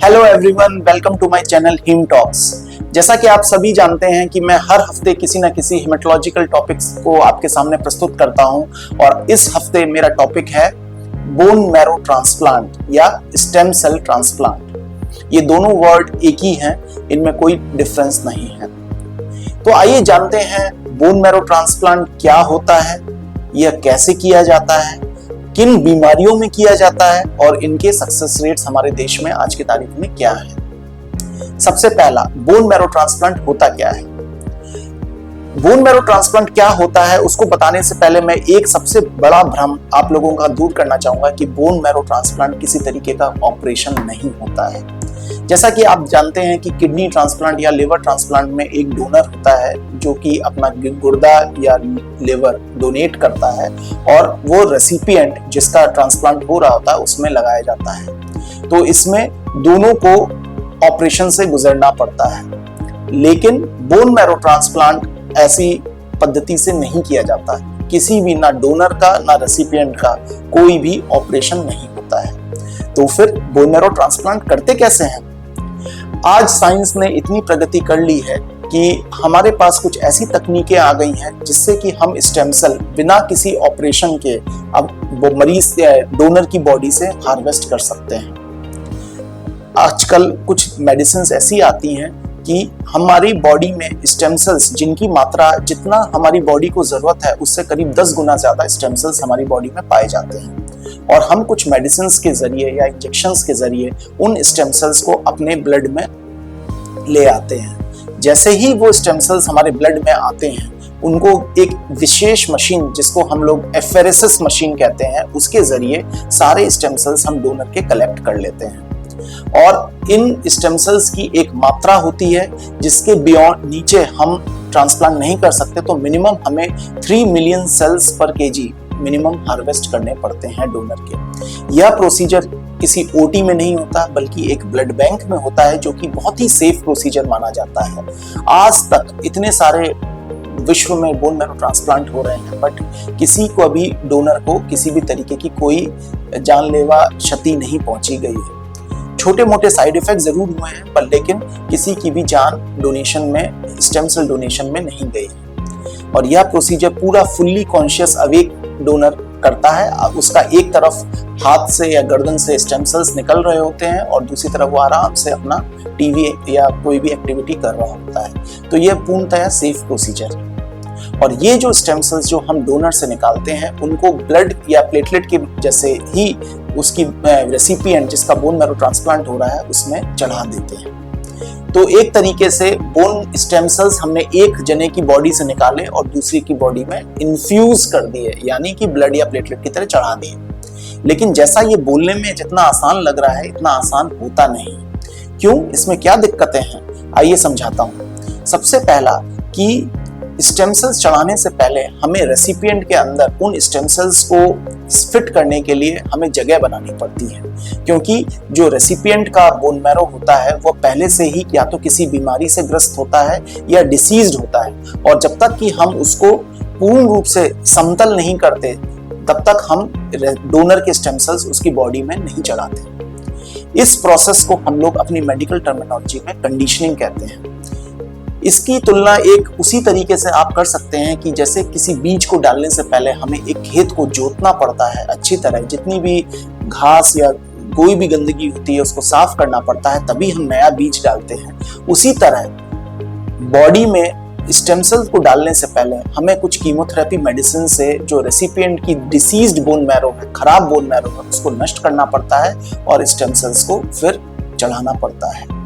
Hello everyone, welcome to my channel him talks. जैसा कि आप सभी जानते हैं कि मैं हर हफ्ते किसी न किसी हेमेटोलॉजिकल टॉपिक्स को आपके सामने प्रस्तुत करता हूं और इस हफ्ते मेरा टॉपिक है बोन मैरो ट्रांसप्लांट या स्टेम सेल ट्रांसप्लांट। ये दोनों वर्ड एक ही हैं, इनमें कोई डिफरेंस नहीं है। तो आइए जानते हैं बोन मैरो ट्रांसप्लांट क्या होता है, यह कैसे किया जाता है, किन बीमारियों में किया जाता है और इनके सक्सेस रेट्स हमारे देश में आज की तारीख में क्या है। सबसे पहला, बोन मैरो ट्रांसप्लांट होता क्या है। बोन मैरो ट्रांसप्लांट क्या होता है उसको बताने से पहले मैं एक सबसे बड़ा भ्रम आप लोगों का दूर करना चाहूंगा कि बोन मैरो ट्रांसप्लांट किसी तरीके का ऑपरेशन नहीं होता है। जैसा कि आप जानते हैं कि किडनी ट्रांसप्लांट या लिवर ट्रांसप्लांट में एक डोनर होता है जो कि अपना गुर्दा या लिवर डोनेट करता है और वो रेसिपिएंट जिसका ट्रांसप्लांट हो रहा होता है उसमें लगाया जाता है। तो इसमें दोनों को ऑपरेशन से गुजरना पड़ता है, लेकिन बोन मैरो ट्रांसप्लांट ऐसी पद्धति से नहीं किया जाता है। किसी भी, ना डोनर का ना रेसिपिएंट का कोई भी ऑपरेशन नहीं होता है। तो फिर बोन मैरो ट्रांसप्लांट करते कैसे हैं। आज साइंस ने इतनी प्रगति कर ली है कि हमारे पास कुछ ऐसी तकनीकें आ गई हैं जिससे कि हम स्टेम सेल बिना किसी ऑपरेशन के अब वो मरीज डोनर की बॉडी से हार्वेस्ट कर सकते हैं। आजकल कुछ मेडिसिन ऐसी आती हैं कि हमारी बॉडी में स्टेम सेल्स जिनकी मात्रा जितना हमारी बॉडी को जरूरत है उससे करीब 10 गुना ज्यादा स्टेम सेल्स हमारी बॉडी में पाए जाते हैं और हम कुछ मेडिसिन के जरिए या इंजेक्शंस के जरिए उन स्टेम सेल्स को अपने ब्लड में ले आते हैं। जैसे ही वो स्टेम सेल्स हमारे ब्लड में आते हैं उनको एक विशेष मशीन जिसको हम लोग एफेरेसिस मशीन कहते हैं उसके जरिए सारे स्टेम सेल्स हम डोनर के कलेक्ट कर लेते हैं और इन स्टेम सेल्स की एक मात्रा होती है जिसके बियॉन्ड नीचे हम ट्रांसप्लांट नहीं कर सकते। तो मिनिमम हमें 3 मिलियन सेल्स पर केजी मिनिमम हार्वेस्ट करने पड़ते हैं डोनर के। यह प्रोसीजर किसी ओटी में नहीं होता बल्कि एक ब्लड बैंक में होता है जो कि बहुत ही सेफ प्रोसीजर माना जाता है। आज तक इतने सारे विश्व में बोन मैरो ट्रांसप्लांट हो रहे हैं बट किसी को अभी डोनर को किसी भी तरीके की कोई जानलेवा क्षति नहीं पहुंची गई है। छोटे मोटे साइड इफेक्ट जरूर हुए हैं पर लेकिन किसी की भी जान डोनेशन में, स्टेम सेल डोनेशन में नहीं गई और यह प्रोसीजर पूरा फुल्ली कॉन्शियस अवेक डोनर करता है। उसका एक तरफ हाथ से या गर्दन से स्टेम सेल्स निकल रहे होते हैं और दूसरी तरफ वो आराम से अपना टीवी या कोई भी एक्टिविटी कर रहा होता है। तो यह पूर्णतः सेफ प्रोसीजर है और ये जो स्टेम सेल्स जो हम डोनर से निकालते हैं उनको ब्लड या प्लेटलेट के जैसे ही उसकी रेसिपिएंट जिसका बोन मैरो ट्रांसप्लांट हो रहा है उसमें चढ़ा देते हैं। तो एक तरीके से बोन स्टेम सेल्स हमने एक जने की बॉडी से निकाले और दूसरी की बॉडी में इन्फ्यूज कर दिए, यानी कि ब्लड या प्लेटलेट की तरह चढ़ा दिए। लेकिन जैसा ये बोलने में जितना आसान लग रहा है इतना आसान होता नहीं। क्यों, इसमें क्या दिक्कतें हैं, आइए समझाता हूँ। सबसे पहला कि स्टेम सेल्स चढ़ाने से पहले हमें रेसिपिएंट के अंदर उन स्टेम सेल्स को फिट करने के लिए हमें जगह बनानी पड़ती है, क्योंकि जो रेसिपिएंट का बोन मैरो होता है वो पहले से ही या तो किसी बीमारी से ग्रस्त होता है या डिसीज्ड होता है और जब तक कि हम उसको पूर्ण रूप से समतल नहीं करते तब तक हम डोनर के स्टेम सेल्स उसकी बॉडी में नहीं चढ़ाते। इस प्रोसेस को हम लोग अपनी मेडिकल टर्मिनोलॉजी में कंडीशनिंग कहते हैं। इसकी तुलना एक उसी तरीके से आप कर सकते हैं कि जैसे किसी बीज को डालने से पहले हमें एक खेत को जोतना पड़ता है अच्छी तरह, जितनी भी घास या कोई भी गंदगी होती है उसको साफ करना पड़ता है तभी हम नया बीज डालते हैं। उसी तरह बॉडी में स्टेम सेल्स को डालने से पहले हमें कुछ कीमोथेरेपी मेडिसिन से जो रेसिपिएंट की डिसीज्ड बोन मैरो है, खराब बोन मैरो है, उसको नष्ट करना पड़ता है और स्टेम सेल्स को फिर चढ़ाना पड़ता है।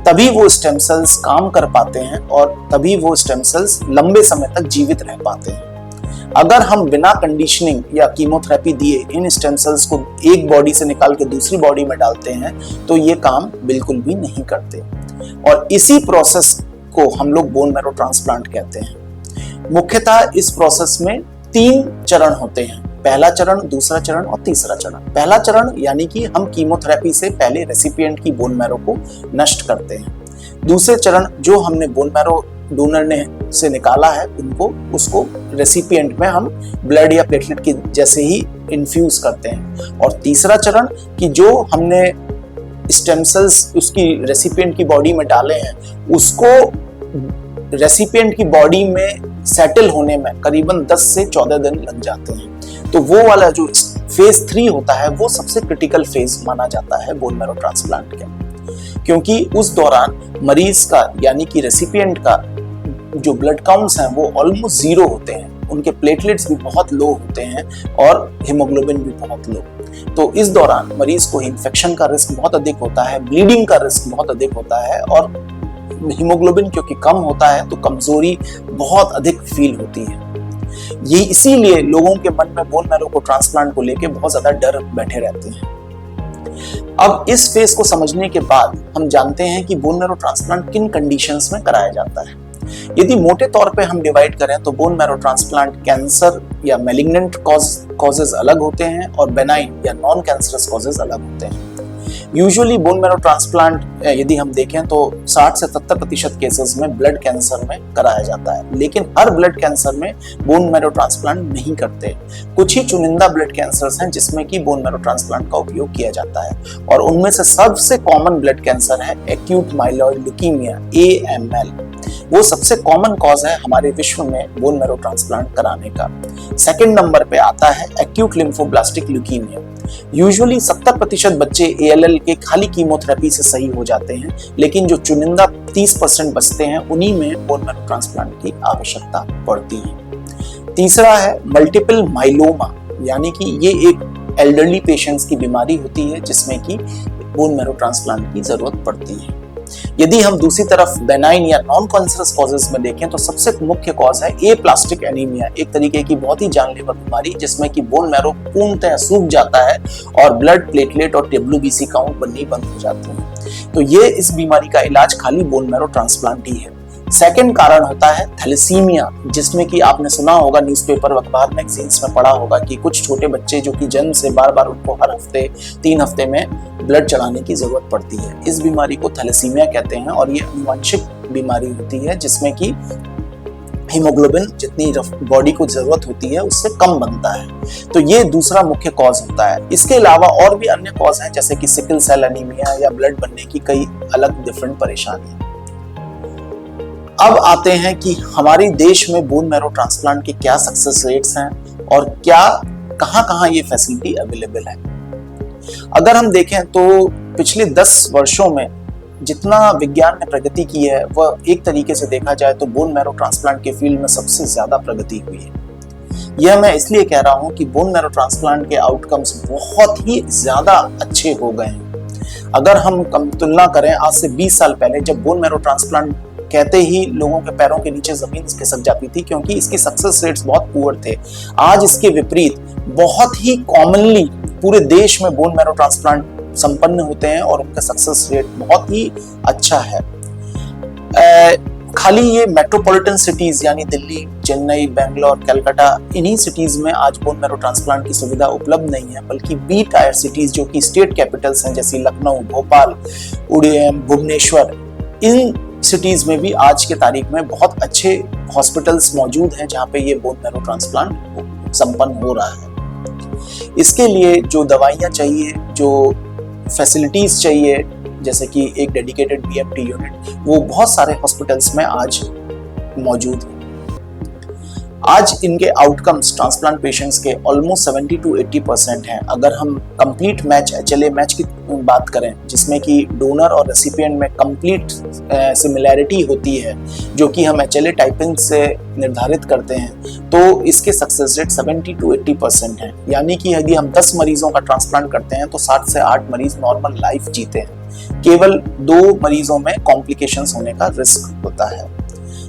तभी वो स्टेम सेल्स काम कर पाते हैं और तभी वो स्टेम सेल्स लंबे समय तक जीवित रह पाते हैं। अगर हम बिना कंडीशनिंग या कीमोथेरेपी दिए इन स्टेम सेल्स को एक बॉडी से निकाल के दूसरी बॉडी में डालते हैं तो ये काम बिल्कुल भी नहीं करते और इसी प्रोसेस को हम लोग बोन मैरो ट्रांसप्लांट कहते हैं। मुख्यतः इस प्रोसेस में 3 चरण होते हैं, पहला चरण, दूसरा चरण और तीसरा चरण। पहला चरण यानी कि हम कीमोथेरेपी से पहले रेसिपिएंट की बोन मैरो को नष्ट करते हैं। दूसरे चरण जो हमने बोन मैरो डोनर ने से निकाला है उसको रेसिपिएंट में हम ब्लड या प्लेटलेट की जैसे ही इन्फ्यूज करते हैं। और तीसरा चरण कि जो हमने स्टेम सेल्स उसकी रेसिपिएंट की बॉडी में डाले हैं, उसको रेसिपिएंट की बॉडी में सेटल होने में करीबन 10 से 14 दिन लग जाते हैं। तो वो वाला जो फेज 3 होता है वो सबसे क्रिटिकल फेज माना जाता है बोन मैरो ट्रांसप्लांट का, क्योंकि उस दौरान मरीज का यानी कि रेसिपिएंट का जो ब्लड काउंट्स हैं वो ऑलमोस्ट 0 होते हैं, उनके प्लेटलेट्स भी बहुत लो होते हैं और हीमोग्लोबिन भी बहुत लो। तो इस दौरान मरीज को इन्फेक्शन का रिस्क बहुत अधिक होता है, ब्लीडिंग का रिस्क बहुत अधिक होता है और हीमोग्लोबिन क्योंकि कम होता है तो कमजोरी बहुत अधिक फील होती है। ये इसीलिए लोगों के मन में बोन मैरो को ट्रांसप्लांट को लेके बहुत ज्यादा डर बैठे रहते हैं। अब इस फेज को समझने के बाद हम जानते हैं कि बोन मैरो ट्रांसप्लांट किन कंडीशंस में कराया जाता है। यदि मोटे तौर पे हम डिवाइड करें तो बोन मैरो ट्रांसप्लांट कैंसर या मैलिग्नेंट कॉजेज अलग होते हैं और बेनाइन या नॉन कैंसरस कॉजेज अलग होते हैं। यूजुअली बोन मैरो ट्रांसप्लांट यदि हम देखें तो 60 से 70% केसेस में ब्लड कैंसर में कराया जाता है, लेकिन हर ब्लड कैंसर में बोन मैरो ट्रांसप्लांट नहीं करते। कुछ ही चुनिंदा ब्लड कैंसर्स हैं जिसमें कि बोन मैरो ट्रांसप्लांट का उपयोग किया जाता है और उनमें से सबसे कॉमन ब्लड कैंसर है एक्यूट माइलॉइड ल्यूकीमिया AML। वो सबसे कॉमन कॉज है हमारे विश्व में बोन मैरो ट्रांसप्लांट कराने का। सेकंड नंबर पे आता है एक्यूट लिम्फोब्लास्टिक ल्यूकीमिया। यूजुअली 70% बच्चे ALL के खाली कीमोथेरेपी से सही हो जाते हैं, लेकिन जो चुनिंदा 30% बचते हैं उन्हीं में बोन मैरो ट्रांसप्लांट की आवश्यकता पड़ती है। तीसरा है मल्टीपल माइलोमा, यानी कि ये एक एल्डरली पेशेंट्स की बीमारी होती है जिसमें कि बोन मैरो ट्रांसप्लांट की जरूरत पड़ती है। यदि हम दूसरी तरफ बेनाइन या नॉन कैंसरस कॉजेज में देखें तो सबसे मुख्य कॉज है एप्लास्टिक एनीमिया, एक तरीके की बहुत ही जानलेवा बीमारी जिसमें कि बोन मैरो पूर्णतः सूख जाता है और ब्लड प्लेटलेट और WBC काउंट बननी बंद हो जाते हैं। तो ये इस बीमारी का इलाज खाली बोन मैरो ट्रांसप्लांट ही है। सेकंड कारण होता है थैलेसीमिया, जिसमें कि आपने सुना होगा, न्यूज़पेपर अखबार मैगजीन्स में पढ़ा होगा कि कुछ छोटे बच्चे जो कि जन्म से बार बार उनको हर हफ्ते 3 हफ्ते में ब्लड चढ़ाने की जरूरत पड़ती है। इस बीमारी को थैलेसीमिया कहते हैं और ये आनुवंशिक बीमारी होती है जिसमें कि हीमोग्लोबिन जितनी बॉडी को जरूरत होती है उससे कम बनता है। तो ये दूसरा मुख्य कॉज होता है। इसके अलावा और भी अन्य कॉज हैं जैसे कि सिकल सेल एनीमिया या ब्लड बनने की कई अलग डिफरेंट परेशानियां। अब आते हैं कि हमारे देश में बोन मैरो ट्रांसप्लांट के क्या सक्सेस रेट्स हैं और क्या कहां-कहां ये फैसिलिटी अवेलेबल है। अगर हम देखें तो पिछले 10 वर्षों में जितना विज्ञान ने प्रगति की है वह एक तरीके से देखा जाए तो बोन मैरो ट्रांसप्लांट के फील्ड में सबसे ज्यादा प्रगति हुई है। यह मैं इसलिए कह रहा हूं कि बोन मैरो ट्रांसप्लांट के आउटकम्स बहुत ही ज्यादा अच्छे हो गए हैं। अगर हम तुलना करें आज से 20 साल पहले, जब बोन मैरो ट्रांसप्लांट कहते ही लोगों के पैरों के नीचे जमीन खिसक जाती थी क्योंकि इसकी सक्सेस रेट्स बहुत पुअर थे। आज इसके विपरीत बहुत ही कॉमनली पूरे देश में बोन मैरो ट्रांसप्लांट संपन्न होते हैं और उनका सक्सेस रेट बहुत ही अच्छा है। खाली ये मेट्रोपॉलिटन सिटीज यानी दिल्ली, चेन्नई, बेंगलोर, कलकत्ता, इन्हीं सिटीज में आज बोन मैरो ट्रांसप्लांट की सुविधा उपलब्ध नहीं है, बल्कि बी टायर सिटीज जो कि स्टेट कैपिटल्स हैं जैसे लखनऊ, भोपाल, उड़ीसा, भुवनेश्वर, इन सिटीज में भी आज के तारीख में बहुत अच्छे हॉस्पिटल्स मौजूद हैं जहां पे ये बोन मैरो ट्रांसप्लांट संपन्न हो रहा है। इसके लिए जो दवाइयां चाहिए, जो फैसिलिटीज चाहिए, जैसे कि एक डेडिकेटेड BMT यूनिट, वो बहुत सारे हॉस्पिटल्स में आज मौजूद है। आज इनके आउटकम्स ट्रांसप्लांट पेशेंट्स के ऑलमोस्ट 70 to 80% हैं। अगर हम कंप्लीट मैच HLA मैच की बात करें जिसमें कि डोनर और रेसिपिएंट में कंप्लीट सिमिलैरिटी होती है जो कि हम HLA टाइपिंग से निर्धारित करते हैं, तो इसके सक्सेस रेट 70 to 80% है। यानी कि यदि हम 10 मरीजों का ट्रांसप्लांट करते हैं तो 7 से 8 मरीज नॉर्मल लाइफ जीते हैं। केवल 2 मरीजों में कॉम्प्लिकेशंस होने का रिस्क होता है,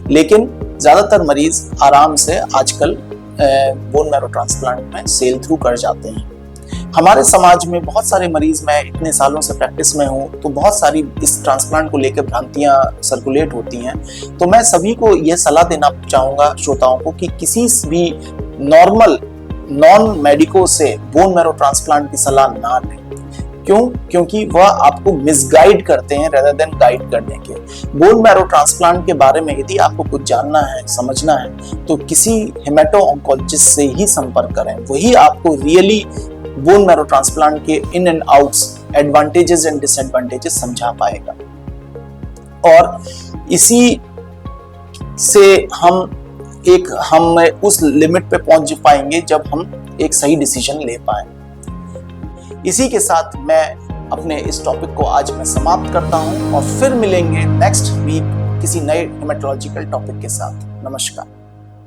लेकिन ज्यादातर मरीज आराम से आजकल बोन मैरो ट्रांसप्लांट में सेल थ्रू कर जाते हैं। हमारे समाज में बहुत सारे मरीज, मैं इतने सालों से प्रैक्टिस में हूँ तो बहुत सारी इस ट्रांसप्लांट को लेकर भ्रांतियां सर्कुलेट होती हैं। तो मैं सभी को यह सलाह देना चाहूंगा श्रोताओं को कि किसी भी नॉर्मल नॉन मेडिको से बोन मैरो ट्रांसप्लांट की सलाह ना लें। क्यों? क्योंकि वह आपको मिसगाइड करते हैं रेदर देन गाइड करने के। बोन मैरो ट्रांसप्लांट के बारे में यदि आपको कुछ जानना है, समझना है, तो किसी हेमेटो ऑन्कोलॉजिस्ट से ही संपर्क करें। वही आपको रियली बोन मैरो ट्रांसप्लांट के in and outs, advantages and disadvantages समझा पाएगा। और इसी से हम उस लिमिट पे पहुंच पाएंगे जब हम एक सही डिसीजन ले पाए। इसी के साथ मैं अपने इस टॉपिक को आज मैं समाप्त करता हूं और फिर मिलेंगे नेक्स्ट वीक किसी नए हेमेटोलॉजिकल टॉपिक के साथ। नमस्कार।